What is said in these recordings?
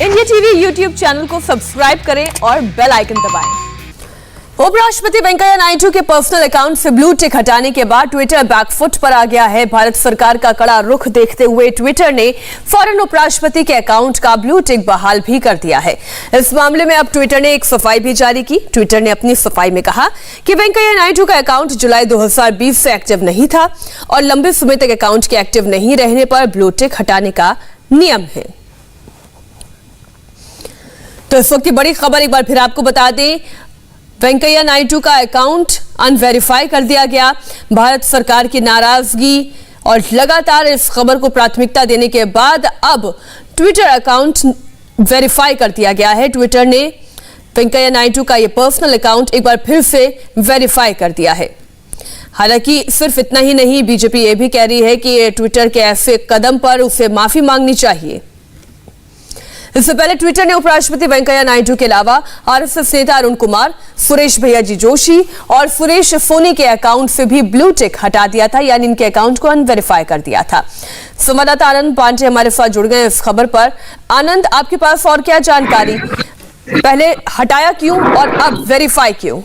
India TV YouTube channel को subscribe करें और बेल आइकन दबाएं। उपराष्ट्रपति वेंकैया नायडू के पर्सनल अकाउंट से ब्लू टिक हटाने के बाद ट्विटर बैकफुट पर आ गया है। भारत सरकार का कड़ा रुख देखते हुए ट्विटर ने फौरन उपराष्ट्रपति के अकाउंट का ब्लू टिक बहाल भी कर दिया है। इस मामले में अब ट्विटर ने एक सफाई भी जारी की। ट्विटर ने अपनी सफाई में कहा कि वेंकैया नायडू का अकाउंट जुलाई 2020 से एक्टिव नहीं था और लंबे समय तक अकाउंट के एक्टिव नहीं रहने पर ब्लू टिक हटाने का नियम है। तो इस वक्त की बड़ी खबर एक बार फिर आपको बता दें, वेंकैया नायडू का अकाउंट अनवेरीफाई कर दिया गया। भारत सरकार की नाराजगी और लगातार इस खबर को प्राथमिकता देने के बाद अब ट्विटर अकाउंट वेरीफाई कर दिया गया है। ट्विटर ने वेंकैया नायडू का यह पर्सनल अकाउंट एक बार फिर से वेरीफाई कर दिया है। हालांकि सिर्फ इतना ही नहीं, बीजेपी ये भी कह रही है कि ट्विटर के ऐसे कदम पर उसे माफी मांगनी चाहिए। इससे पहले ट्विटर ने उपराष्ट्रपति वेंकैया नायडू के अलावा आरएसएस नेता अरुण कुमार, सुरेश भैयाजी जोशी और सुरेश सोनी के अकाउंट से भी ब्लू टिक हटा दिया था, यानी इनके अकाउंट को अनवेरीफाई कर दिया था। संवाददाता आनंद पांडे हमारे साथ जुड़ गए इस खबर पर। आनंद, आपके पास और क्या जानकारी? पहले हटाया क्यों और अब वेरीफाई क्यों?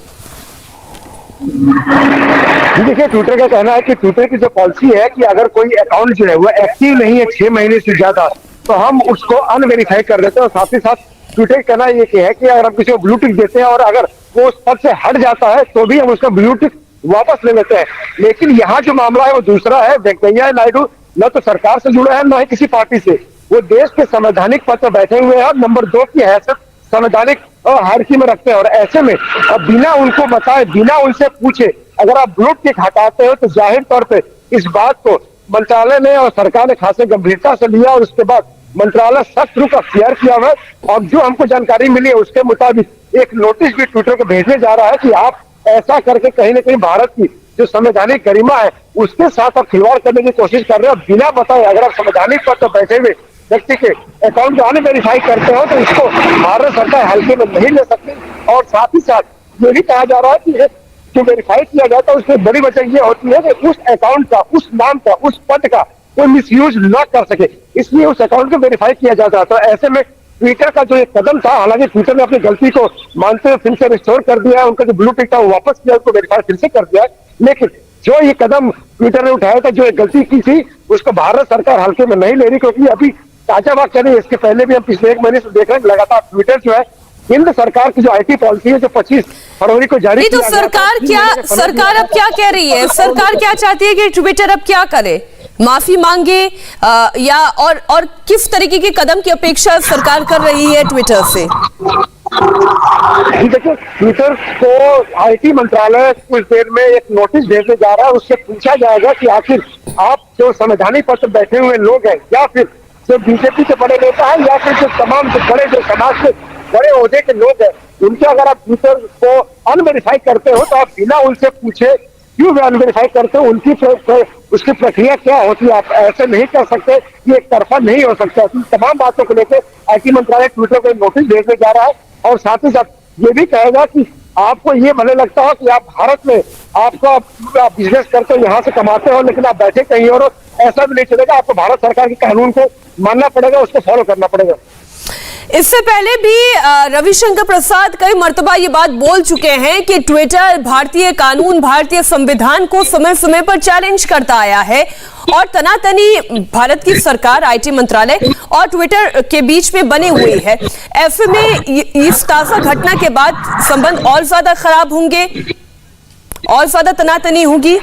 देखिए, ट्विटर का कहना है कि ट्विटर की जो पॉलिसी है कि अगर कोई अकाउंट जो है वो एक्टिव नहीं है 6 महीने से ज्यादा, तो हम उसको अनवेरीफाई कर देते हैं। और साथ ही साथ ट्विटर का कहना ये है कि अगर हम किसी को ब्लू टिक देते हैं और अगर वो उस पद से हट जाता है तो भी हम उसका ब्लू टिक वापस ले लेते हैं। लेकिन यहाँ जो मामला है वो दूसरा है। वेंकैया नायडू न तो सरकार से जुड़े हैं न ही किसी पार्टी से। वो देश के संवैधानिक पद पर बैठे हुए हैं और नंबर 2 की हैसियत संवैधानिक हायरार्की में रखते हैं। और ऐसे में अब बिना उनको बताए, बिना उनसे पूछे अगर आप ब्लू टिक हटाते हो तो जाहिर तौर पर इस बात को मंत्रालय ने और सरकार ने खासे गंभीरता से लिया और उसके बाद मंत्रालय सख्त रुख अख्तियार किया हुआ है। और जो हमको जानकारी मिली है उसके मुताबिक एक नोटिस भी ट्विटर को भेजने जा रहा है कि आप ऐसा करके कहीं ना कहीं भारत की जो संवैधानिक गरिमा है उसके साथ आप खिलवाड़ करने की कोशिश कर रहे हो। बिना बताए अगर आप संवैधानिक पद पर बैठे हुए व्यक्ति के अकाउंट को अनवेरीफाई करते हो तो इसको भारत सरकार हल्के में नहीं ले सकती। और साथ ही साथ ये भी कहा जा रहा है कि जो वेरीफाई किया जाता है उसमें बड़ी वजह ये होती है कि उस अकाउंट का, उस नाम का, उस पद का कोई मिसयूज न कर सके, इसलिए उस अकाउंट को वेरीफाई किया जाता है। तो ऐसे में ट्विटर का जो एक कदम था, हालांकि ट्विटर ने अपनी गलती को मानते हुए फिर से रिस्टोर कर दिया है, उनका जो ब्लू टिक था वो वापस किया, उसको वेरीफाई फिर से कर दिया है। लेकिन जो ये कदम ट्विटर ने उठाया था, जो एक गलती की थी, उसको भारत सरकार हल्के में नहीं ले रही, क्योंकि अभी ताजा बात करें, इसके पहले भी हम पिछले 1 महीने से देख रहे हैं लगातार ट्विटर जो है केंद्र सरकार की जो आईटी पॉलिसी है जो 25 फरवरी को जारी तो सरकार अब क्या कह रही है? सरकार क्या चाहती है कि ट्विटर अब क्या करे? माफी मांगे या और किस तरीके के कदम की अपेक्षा सरकार कर रही है ट्विटर से? देखिए, ट्विटर को आईटी मंत्रालय कुछ देर में एक नोटिस भेजने जा रहा है। उससे पूछा जाएगा कि आखिर आप जो संवैधानिक पद पर बैठे हुए लोग हैं या फिर जो बीजेपी के बड़े नेता हैं या फिर जो तमाम जो बड़े जो समाज के बड़े ओहदे के लोग हैं, उनके अगर आप ट्विटर को अनवेरीफाई करते हो तो आप बिना उनसे पूछे क्यों अनवेरीफाई करते हो? उसकी प्रक्रिया क्या होती है? आप ऐसे नहीं कर सकते, ये एक तरफा नहीं हो सकता। तमाम बातों को लेकर आईटी मंत्रालय ट्विटर को नोटिस भेजने जा रहा है और साथ ही साथ ये भी कहेगा कि आपको ये भले लगता हो कि आप भारत में आपको बिजनेस करते हो, यहाँ से कमाते हो, लेकिन आप बैठे कहीं और हो, ऐसा भी नहीं चलेगा। आपको भारत सरकार के कानून को मानना पड़ेगा, उसको फॉलो करना पड़ेगा। इससे पहले भी रविशंकर प्रसाद कई मर्तबा ये बात बोल चुके हैं कि ट्विटर भारतीय कानून, भारतीय संविधान को समय समय पर चैलेंज करता आया है और तनातनी भारत की सरकार, आईटी मंत्रालय और ट्विटर के बीच में बनी हुई है। ऐसे में इस ताजा घटना के बाद संबंध और ज्यादा खराब होंगे, और ज्यादा तनातनी होगी।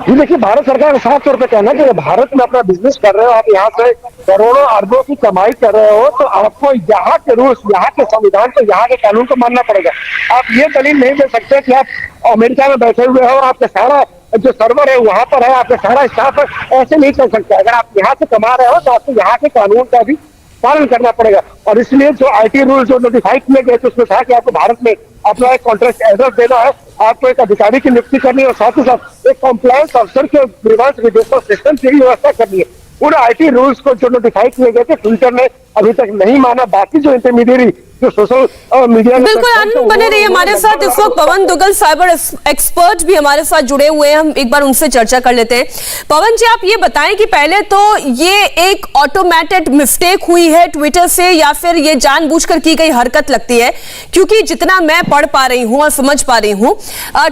देखिए, भारत सरकार का साफ तौर पे कहना है कि भारत में अपना बिजनेस कर रहे हो, आप यहाँ से करोड़ों अरबों की कमाई कर रहे हो, तो आपको यहाँ के रूल्स, यहाँ के संविधान को, यहाँ के कानून को मानना पड़ेगा। आप ये दलील नहीं दे सकते कि आप अमेरिका में बैठे हुए हो, आपके सारा जो सर्वर है वहां पर है, आपका सारा स्टाफ है, ऐसे नहीं चल सकता। अगर आप यहाँ से कमा रहे हो तो आपको यहाँ के कानून का भी पालन करना पड़ेगा। और इसलिए जो आईटी रूल जो नोटिफाई किए गए थे उसमें था कि आपको भारत में अपना एक कॉन्ट्रैक्ट एड्रेस देना है, आपको एक अधिकारी की नियुक्ति करनी है और साथ ही साथ एक कॉम्प्लायंस अफसर के ग्रीवांस रिड्यूसल सिस्टम की व्यवस्था करनी है। उन आईटी रूल्स को जो नोटिफाई किए गए थे ट्विटर ने अभी तक नहीं माना। बाकी जो इंटरमीडिएरी जो सोशल मीडिया में बिल्कुल आनंद बने रहिए हमारे साथ। इस वक्त पवन दुग्गल साइबर एक्सपर्ट भी हमारे साथ जुड़े हुए हैं, हम एक बार उनसे चर्चा कर लेते हैं। पवन जी, आप ये बताएं कि पहले तो ये एक ऑटोमेटेड मिस्टेक हुई है ट्विटर से या फिर ये जानबूझकर की गई हरकत लगती है? क्योंकि जितना मैं पढ़ पा रही हूं और समझ पा रही हूं,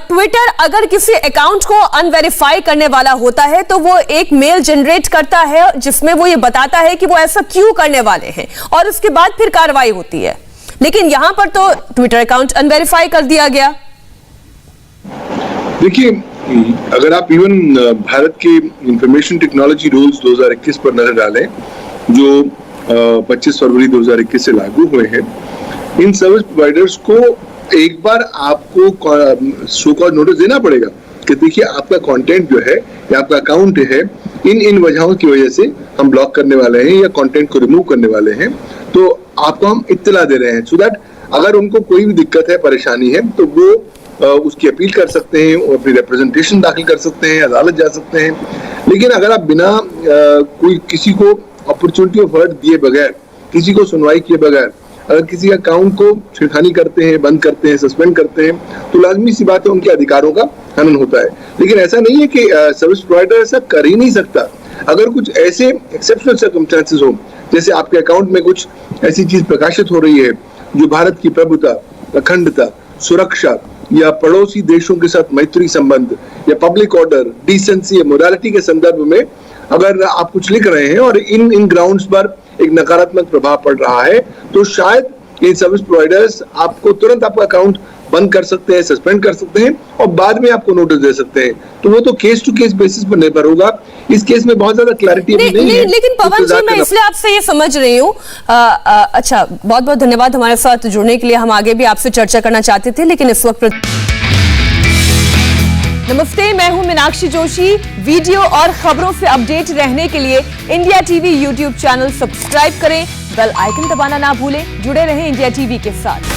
ट्विटर अगर किसी अकाउंट को अनवेरीफाई करने वाला होता है तो वो एक मेल जनरेट करता है जिसमें वो ये बताता है कि वो ऐसा क्यों करने वाले हैं और उसके बाद फिर कार्रवाई होती है। लेकिन यहां पर तो ट्विटर अकाउंट अनवेरीफाई कर दिया गया। देखिए, अगर आप इवन भारत के इंफॉर्मेशन टेक्नोलॉजी रूल्स 2021 पर नजर डालें, जो 25 फरवरी 2021 से लागू हुए हैं, इन सर्विस प्रोवाइडर्स को एक बार आपको शो कॉज नोटिस देना पड़ेगा कि देखिए आपका कंटेंट जो है या आपका अकाउंट है, इन वजहों की वजह से हम ब्लॉक करने वाले हैं या कंटेंट को रिमूव करने वाले हैं, तो आपको हम इत्तला दे रहे हैं, सो दैट अगर उनको कोई भी दिक्कत है, परेशानी है, तो वो उसकी अपील कर सकते हैं और अपनी रिप्रेजेंटेशन दाखिल कर सकते हैं, अदालत जा सकते हैं। लेकिन अगर आप बिना कोई किसी को अपॉर्चुनिटी ऑफ वर्ड दिए बगैर, किसी को सुनवाई किए बगैर अगर किसी अकाउंट को छेड़खानी करते हैं, बंद करते हैं, सस्पेंड करते हैं, तो लाजमी सी बात है उनके अधिकारों का हनन होता है। लेकिन ऐसा नहीं है कि सर्विस प्रोवाइडर ऐसा कर ही नहीं सकता। अगर कुछ ऐसे एक्सेप्शनल सर्कमस्टेंसेस हो, जैसे आपके अकाउंट में कुछ ऐसी चीज प्रकाशित हो रही है जो भारत की प्रभुता, अखंडता, सुरक्षा या पड़ोसी देशों के साथ मैत्री संबंध या पब्लिक ऑर्डर, डिसेंसी या मोरालिटी के संदर्भ में अगर आप कुछ लिख रहे हैं और इन ग्राउंड्स पर एक नकारात्मक प्रभाव पड़ रहा है, तो शायद ये सर्विस प्रोवाइडर्स आपको तुरंत आपका अकाउंट बंद कर सकते हैं, सस्पेंड कर सकते हैं और बाद में आपको नोटिस दे सकते हैं। तो वो तो केस टू केस बेसिस पर निर्भर होगा। इस केस में बहुत ज्यादा क्लैरिटी नहीं है। लेकिन पवन जी, मैं इसलिए आपसे ये समझ रही हूँ, अच्छा, बहुत बहुत धन्यवाद हमारे साथ जुड़ने के लिए। हम आगे भी आपसे चर्चा करना चाहते थे, लेकिन इस वक्त नमस्ते, मैं हूं मीनाक्षी जोशी। वीडियो और खबरों से अपडेट रहने के लिए India TV YouTube channel subscribe करें, बेल आइकन दबाना ना भूलें। जुड़े रहें इंडिया टीवी के साथ।